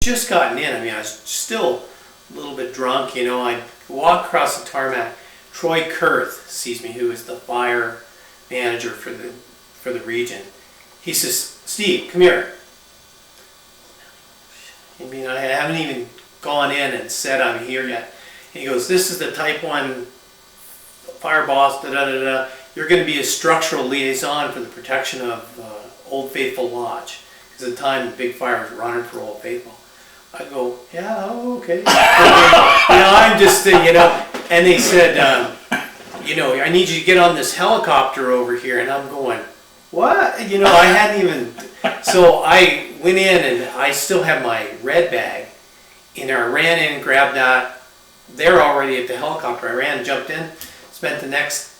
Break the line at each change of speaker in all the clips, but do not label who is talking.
just gotten in. I mean, I was still a little bit drunk, you know. I walk across the tarmac. Troy Kurth sees me, who is the fire manager for the region. He says, "Steve, come here." I mean, I haven't even gone in and said I'm here yet. And he goes, "This is the Type 1 fire boss, da da da da. You're going to be a structural liaison for the protection of Old Faithful Lodge." Because at the time, the big fire was running for Old Faithful. I go, "Yeah, oh, okay." You know, I'm just, you know, and they said, you know, "I need you to get on this helicopter over here." And I'm going, "What?" You know, I hadn't even, so I went in and I still have my red bag. And I ran in, grabbed that. They're already at the helicopter. I ran, jumped in, spent the next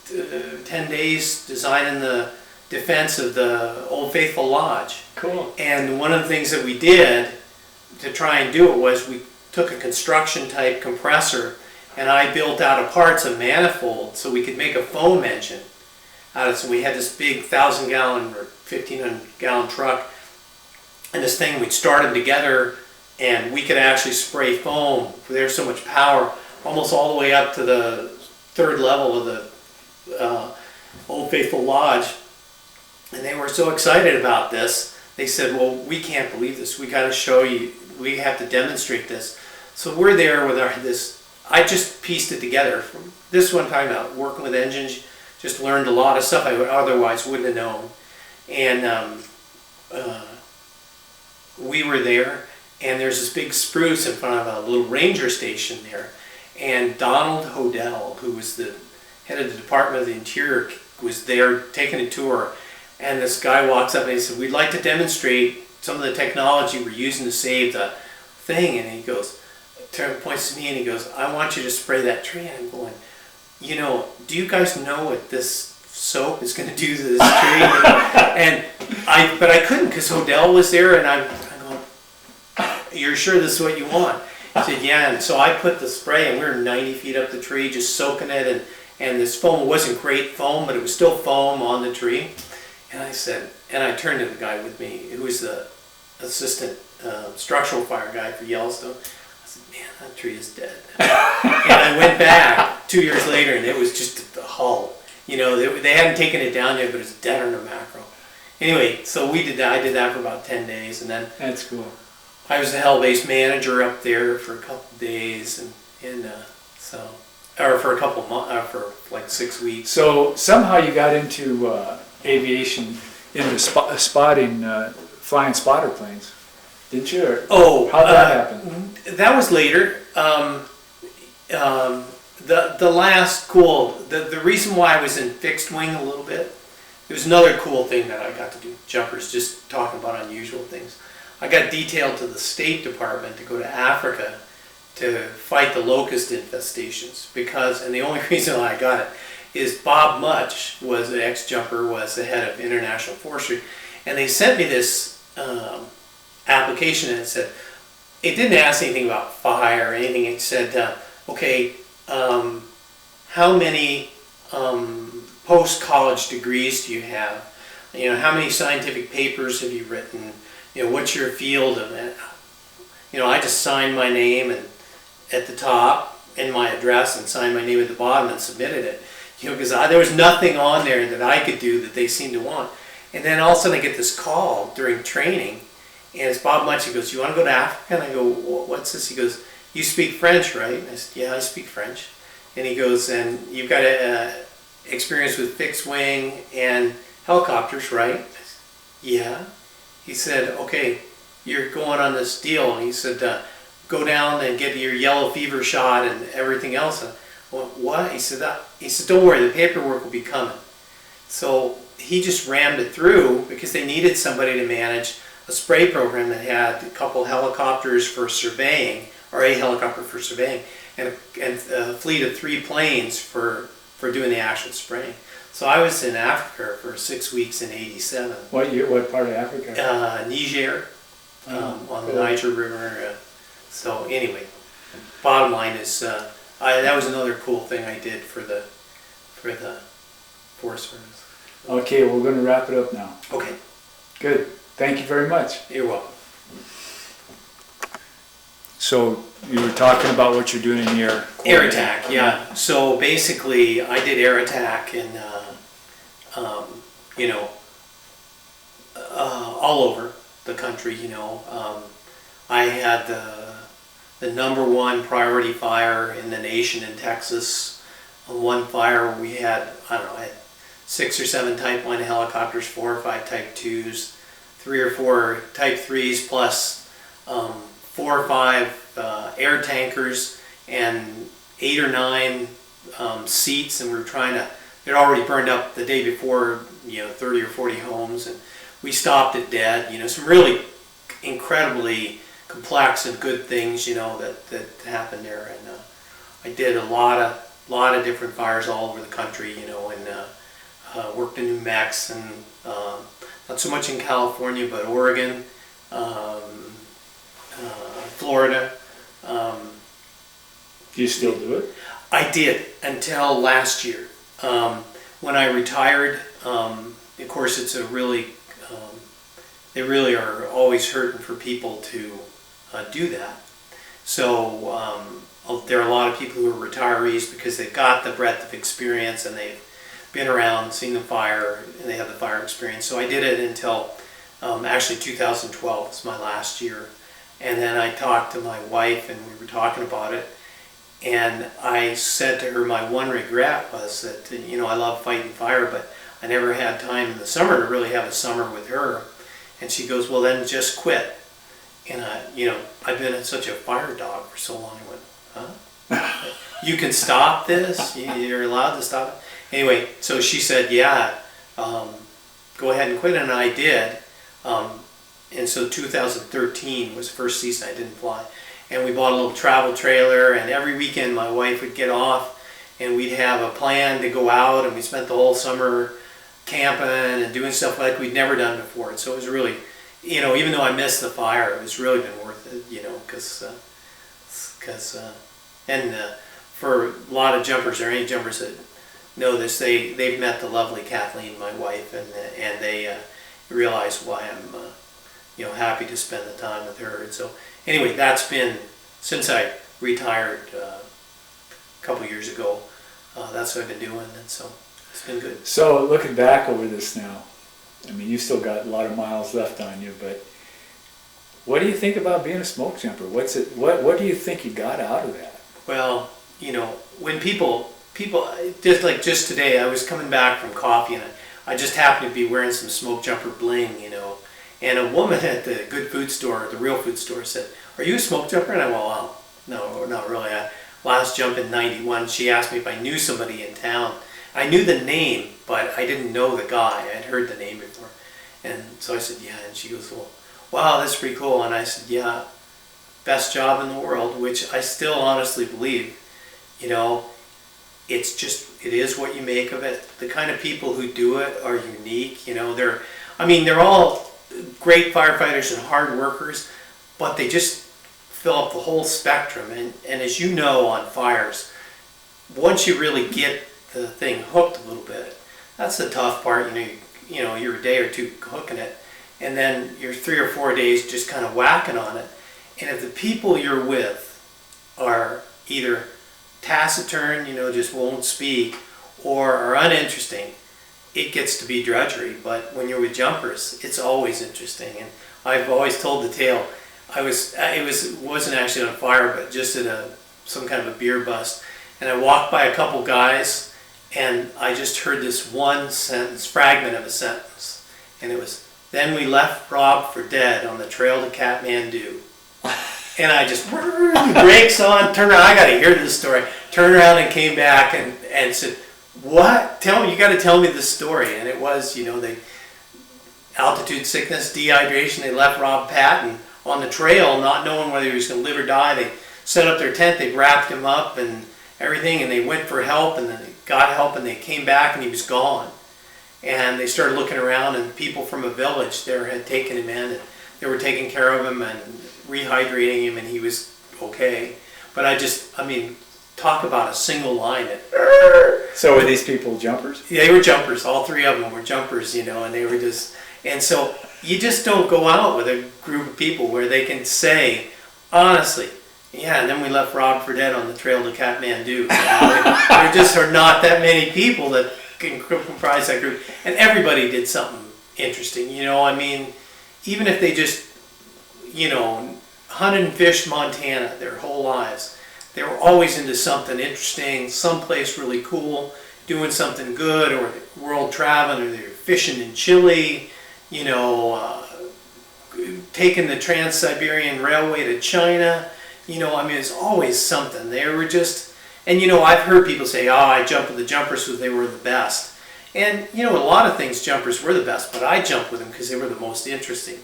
10 days designing the defense of the Old Faithful Lodge.
Cool.
And one of the things that we did to try and do it was we took a construction type compressor and I built out of parts a manifold so we could make a foam engine out of it. So we had this big 1,000-gallon or 1,500-gallon truck and this thing, we'd start them together and we could actually spray foam. There's so much power, almost all the way up to the 3rd level of the Old Faithful Lodge. And they were so excited about this. They said, "Well, we can't believe this. We got to show you. We have to demonstrate this." So we're there with this. I just pieced it together. From this one time out, working with engines, just learned a lot of stuff I otherwise wouldn't have known. And we were there, and there's this big spruce in front of a little ranger station there. And Donald Hodel, who was the head of the Department of the Interior, was there taking a tour. And this guy walks up and he said, "We'd like to demonstrate some of the technology we're using to save the thing." And he goes, points to me and he goes, "I want you to spray that tree." And I'm going, "You know, do you guys know what this soap is going to do to this tree?" But I couldn't because Hodel was there, and I'm going, "You're sure this is what you want?" He said, "Yeah." And so I put the spray, and we were 90 feet up the tree, just soaking it, and this foam wasn't great foam, but it was still foam on the tree. And I said, and I turned to the guy with me, who was the assistant structural fire guy for Yellowstone. I said, "Man, that tree is dead." And I went back 2 years later, and it was just the hull. You know, they hadn't taken it down yet, but it's dead on a mackerel. Anyway, so we did that. I did that for about 10 days, and then
That's cool.
I was the hell-based manager up there for a couple of days, or for a couple of months, for like 6 weeks.
So somehow you got into aviation, into spotting, flying spotter planes, didn't you? Or how'd that happen?
That was later. The last the reason why I was in fixed wing a little bit, there was another cool thing that I got to do. Jumpers, just talking about unusual things. I got detailed to the State Department to go to Africa to fight the locust infestations and the only reason I got it is Bob Much was an ex-jumper, was the head of International Forestry, and they sent me this application and it said, it didn't ask anything about fire or anything. It said, okay, how many post-college degrees do you have? You know, how many scientific papers have you written? You know, what's your field of it? You know, I just signed my name and at the top and my address and signed my name at the bottom and submitted it. You know, because there was nothing on there that I could do that they seemed to want. And then all of a sudden I get this call during training, and it's Bob Much. He goes, "You want to go to Africa?" And I go, "What's this?" He goes, "You speak French, right?" And I said, "Yeah, I speak French." And he goes, "And you've got experience with fixed wing and helicopters, right?" I said, "Yeah." He said, "Okay, you're going on this deal." And he said, "Go down and get your yellow fever shot and everything else." And I went, "What?" He said, "Don't worry, the paperwork will be coming." So he just rammed it through because they needed somebody to manage a spray program that had a couple helicopters for surveying, or a helicopter for surveying, and a fleet of 3 planes for doing the actual spraying. So I was in Africa for 6 weeks in '87.
What year? What part of Africa?
Niger, on the Niger River. So anyway, bottom line is that was another cool thing I did for the Forest Service.
Okay, we're going to wrap it up now.
Okay.
Good. Thank you very much.
You're welcome.
So you were talking about what you're doing in your
air attack, yeah. So basically, I did air attack in, you know, all over the country. You know, I had the number one priority fire in the nation in Texas. On one fire, we had, I don't know, I had 6 or 7 Type 1 helicopters, 4 or 5 Type 2s, 3 or 4 Type 3s, plus 4 or 5 air tankers and 8 or 9 seats, and we were trying to, it already burned up the day before, you know, 30 or 40 homes, and we stopped it dead. You know, some really incredibly complex and good things, you know, that happened there. And I did a lot of different fires all over the country, you know, and worked in New Mexico and not so much in California, but Oregon, Florida.
Do you still do it?
I did until last year. When I retired, of course, it's a really, they really are always hurting for people to do that. So there are a lot of people who are retirees because they've got the breadth of experience and they've been around, seen the fire, and they have the fire experience. So I did it until actually 2012 was my last year. And then I talked to my wife and we were talking about it. And I said to her, my one regret was that, you know, I love fighting fire, but I never had time in the summer to really have a summer with her. And she goes, well, then just quit. And you know, I've been such a fire dog for so long. I went, huh? You can stop this? You're allowed to stop it? Anyway, so she said, yeah, go ahead and quit. And I did. And so 2013 was the first season I didn't fly. And we bought a little travel trailer, and every weekend my wife would get off and we'd have a plan to go out, and we spent the whole summer camping and doing stuff like we'd never done before. And so it was really, you know, even though I missed the fire, it's really been worth it, you know, because for a lot of jumpers, or any jumpers that know this, they've met the lovely Kathleen, my wife, and they realize why I'm you know, happy to spend the time with her. And so anyway, that's been, since I retired a couple years ago, that's what I've been doing, and so it's been good.
So looking back over this now, I mean, you've still got a lot of miles left on you, but what do you think about being a smoke jumper? What do you think you got out of that?
Well, you know, when people just today, I was coming back from coffee, and I just happened to be wearing some Smokejumper bling, you know, and a woman at the good food store, the real food store, said, "Are you a Smokejumper?" And I went, "Well, no, not really. I last jumped in '91. She asked me if I knew somebody in town. I knew the name, but I didn't know the guy. I'd heard the name before. And so I said, yeah. And she goes, well, wow, that's pretty cool. And I said, yeah, best job in the world, which I still honestly believe. You know, it's just, it is what you make of it. The kind of people who do it are unique. You know, they're all great firefighters and hard workers, but they just fill up the whole spectrum. And as you know, on fires, once you really get the thing hooked a little bit, that's the tough part. You know, you're a day or two hooking it, and then you're 3 or 4 days just kind of whacking on it. And if the people you're with are either taciturn, you know, just won't speak, or are uninteresting, it gets to be drudgery. But when you're with jumpers, it's always interesting. And I've always told the tale. Wasn't actually on fire, but just at some kind of a beer bust, and I walked by a couple guys, and I just heard this one sentence, fragment of a sentence, and it was, "Then we left Rob for dead on the trail to Kathmandu." And I just, brakes on, turned around, I got to hear this story, turned around and came back and said, "What? Tell me, you got to tell me the story." And it was, you know, altitude sickness, dehydration, they left Rob Patton on the trail not knowing whether he was going to live or die. They set up their tent, they wrapped him up and everything, and they went for help, and then they got help, and they came back and he was gone. And they started looking around, and people from a village there had taken him in, and they were taking care of him and rehydrating him, and he was okay. But I mean, talk about a single line.
So were these people jumpers?
Yeah, they were jumpers. All 3 of them were jumpers, you know, and they were just, and so you just don't go out with a group of people where they can say, honestly, Yeah, and then we left Rob for dead on the trail to Kathmandu. There just are not that many people that can comprise that group. And everybody did something interesting, you know, I mean, even if they just, you know, hunted and fished Montana their whole lives, they were always into something interesting, someplace really cool, doing something good, or world traveling, or they're fishing in Chile, you know, taking the Trans-Siberian Railway to China. You know, I mean, it's always something. They were just, and you know, I've heard people say, oh, I jumped with the jumpers because they were the best. And you know, a lot of things, jumpers were the best, but I jumped with them because they were the most interesting.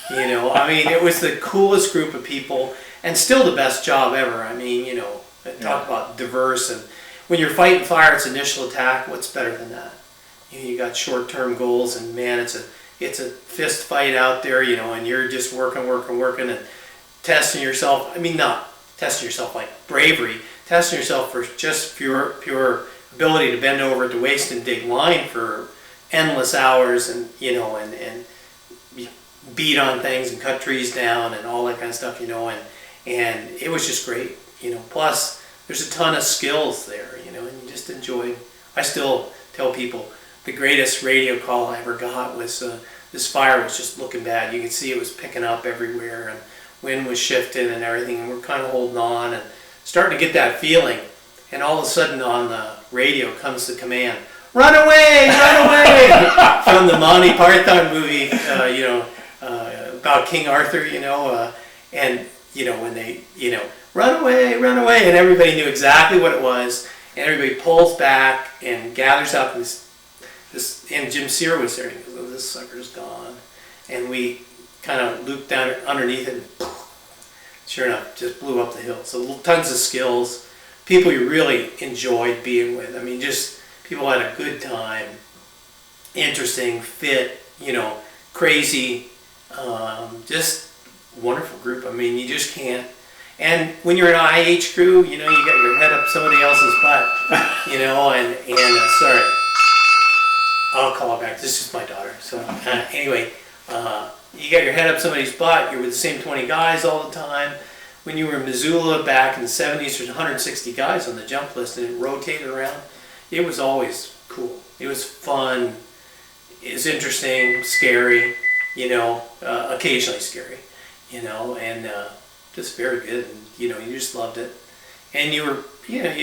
You know, I mean, it was the coolest group of people, and still the best job ever. I mean, you know, talk about diverse, and when you're fighting fire, it's initial attack. What's better than that? You got short-term goals, and man, it's a fist fight out there, you know, and you're just working, and testing yourself. I mean, not testing yourself like bravery, testing yourself for just pure ability to bend over at the waist and dig line for endless hours, and you know, and beat on things and cut trees down and all that kind of stuff, you know, and it was just great, you know. Plus, there's a ton of skills there, you know, and you just enjoy. I still tell people the greatest radio call I ever got was this fire was just looking bad. You could see it was picking up everywhere, and wind was shifting and everything, and we're kind of holding on and starting to get that feeling. And all of a sudden on the radio comes the command, "Run away, run away!" From the Monty Python movie, you know, about King Arthur, you know, and you know, when they, you know, run away, and everybody knew exactly what it was, and everybody pulls back and gathers up this, and Jim Sear was there, and he goes, "Oh, this sucker's gone," and we kind of looped down underneath it, and sure enough, just blew up the hill. So tons of skills. People you really enjoyed being with. I mean, just people had a good time, interesting, fit, you know, crazy, just wonderful group. I mean, you just can't. And when you're an IH crew, you know, you got your head up somebody else's butt, you know, and sorry, I'll call it back. This is my daughter. So anyway, you got your head up somebody's butt. You're with the same 20 guys all the time. When you were in Missoula back in the 70s, there's 160 guys on the jump list, and it rotated around. It was always cool. It was fun. It was interesting, scary, you know, occasionally scary, you know, and just very good. And, you know, you just loved it. And you were, you know,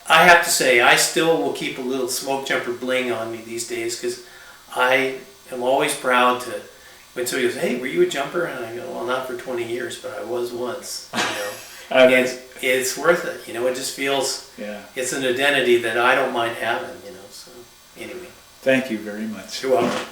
I have to say, I still will keep a little Smokejumper bling on me these days, because I am always proud to, when somebody goes, "Hey, were you a jumper?" And I go, "Well, not for 20 years, but I was once." You know, and it's worth it. You know, it just feels, it's an identity that I don't mind having. You know, so anyway.
Thank you very much.
You're welcome.